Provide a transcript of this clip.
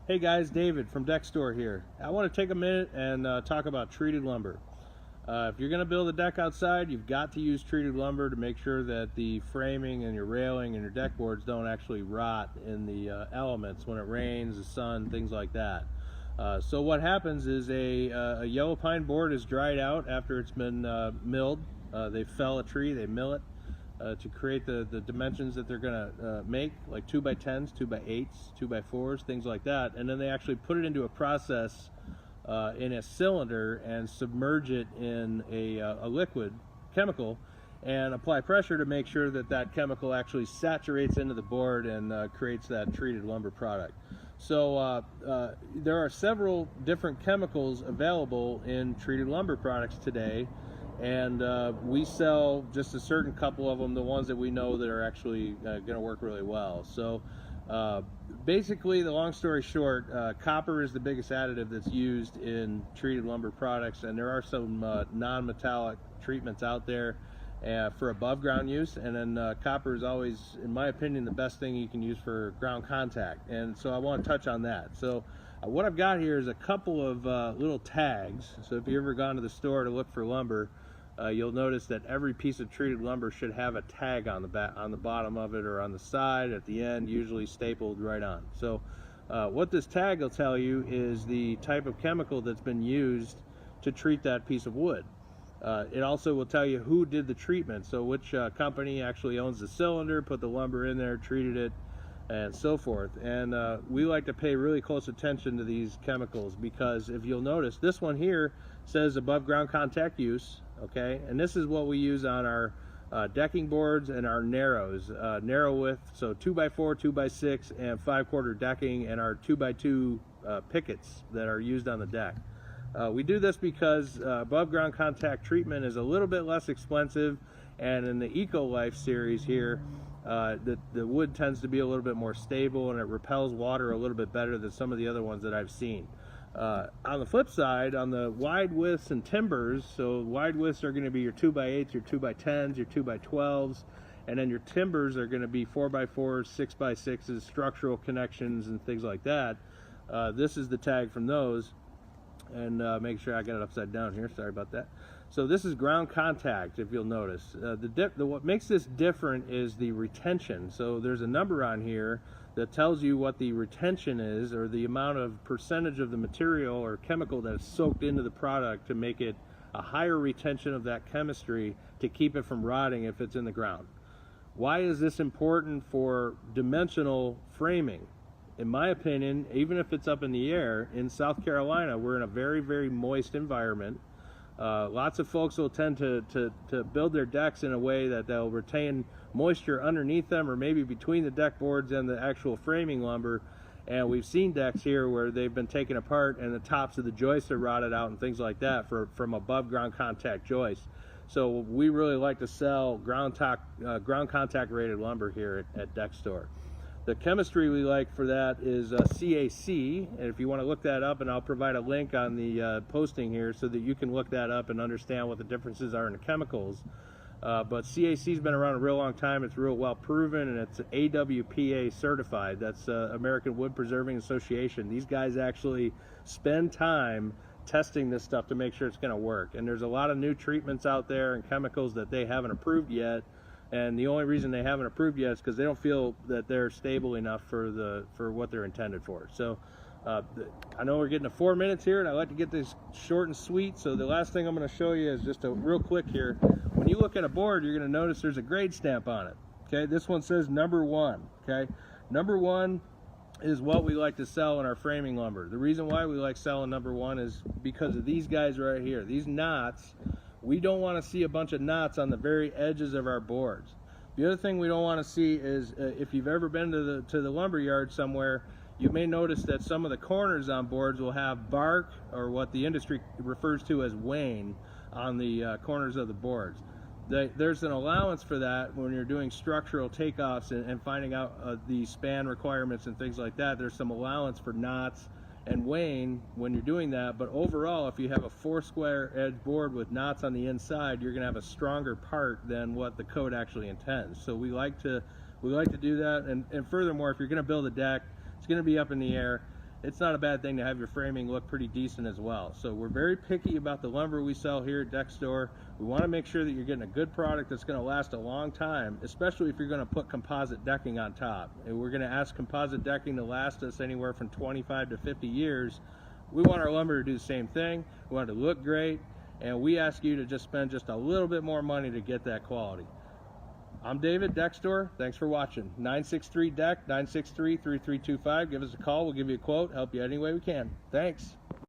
Hey guys, David from DECKSTORE here. I want to take a minute and talk about treated lumber. If you're going to build a deck outside, you've got to use treated lumber to make sure that the framing and your railing and your deck boards don't actually rot in the elements when it rains, the sun, things like that. So what happens is a yellow pine board is dried out after it's been milled. They fell a tree, they mill it to create the dimensions that they're going to make, like 2x10s, 2x8s, 2x4s, things like that. And then they actually put it into a process in a cylinder and submerge it in a liquid chemical and apply pressure to make sure that that chemical actually saturates into the board and creates that treated lumber product. So there are several different chemicals available in treated lumber products today, and we sell just a certain couple of them, the ones that we know that are actually going to work really well. So basically, the long story short, copper is the biggest additive that's used in treated lumber products, and there are some non-metallic treatments out there for above ground use, and then copper is always, in my opinion, the best thing you can use for ground contact, and so I want to touch on that. So what I've got here is a couple of little tags. So if you've ever gone to the store to look for lumber, you'll notice that every piece of treated lumber should have a tag on the bottom of it, or on the side, at the end, usually stapled right on. So what this tag will tell you is the type of chemical that's been used to treat that piece of wood. It also will tell you who did the treatment, so which company actually owns the cylinder, put the lumber in there, treated it, and so forth. And we like to pay really close attention to these chemicals, because if you'll notice, this one here says above ground contact use, okay, and this is what we use on our decking boards and our narrows, narrow width, so 2x4, 2x6, and 5/4 decking, and our 2x2 pickets that are used on the deck. We do this because above ground contact treatment is a little bit less expensive, and in the Eco Life series here, the wood tends to be a little bit more stable, and it repels water a little bit better than some of the other ones that I've seen. On the flip side, on the wide widths and timbers, so wide widths are going to be your 2x8s, your 2x10s, your 2x12s, and then your timbers are going to be 4x4s, 6x6s, structural connections, and things like that. This is the tag from those. And make sure I got it upside down here, sorry about that. So this is ground contact, if you'll notice. What makes this different is the retention. So there's a number on here that tells you what the retention is, or the amount of percentage of the material or chemical that is soaked into the product to make it a higher retention of that chemistry to keep it from rotting if it's in the ground. Why is this important for dimensional framing? In my opinion, even if it's up in the air, in South Carolina, we're in a very, very moist environment. Lots of folks will tend to build their decks in a way that they'll retain moisture underneath them, or maybe between the deck boards and the actual framing lumber. And we've seen decks here where they've been taken apart and the tops of the joists are rotted out and things like that from above ground contact joists. So we really like to sell ground contact rated lumber here at DECKSTORE. The chemistry we like for that is CAC, and if you want to look that up, and I'll provide a link on the posting here so that you can look that up and understand what the differences are in the chemicals. But CAC has been around a real long time. It's real well proven, and it's AWPA certified. That's American Wood Preserving Association. These guys actually spend time testing this stuff to make sure it's going to work. And there's a lot of new treatments out there and chemicals that they haven't approved yet. And the only reason they haven't approved yet is because they don't feel that they're stable enough for what they're intended for. So I know we're getting to 4 minutes here, and I like to get this short and sweet. So the last thing I'm going to show you is just a real quick here. When you look at a board, you're going to notice there's a grade stamp on it. Okay, this one says number 1. Okay, number 1 is what we like to sell in our framing lumber. The reason why we like selling number 1 is because of these guys right here. These knots. We don't want to see a bunch of knots on the very edges of our boards. The other thing we don't want to see is if you've ever been to the lumber yard somewhere, you may notice that some of the corners on boards will have bark, or what the industry refers to as wane, on the corners of the boards. There's an allowance for that when you're doing structural takeoffs and finding out the span requirements and things like that. There's some allowance for knots and wane when you're doing that, but overall, if you have a 4 square edge board with knots on the inside, you're going to have a stronger part than what the code actually intends. So we like to do that, and furthermore, if you're going to build a deck, it's going to be up in the air. it's not a bad thing to have your framing look pretty decent as well. So we're very picky about the lumber we sell here at DECKSTORE. We want to make sure that you're getting a good product that's going to last a long time, especially if you're going to put composite decking on top. And we're going to ask composite decking to last us anywhere from 25 to 50 years. We want our lumber to do the same thing. We want it to look great, and we ask you to just spend just a little bit more money to get that quality. I'm David, DECKSTORE. Thanks for watching. 963-DECK, 963-3325. Give us a call. We'll give you a quote, help you any way we can. Thanks.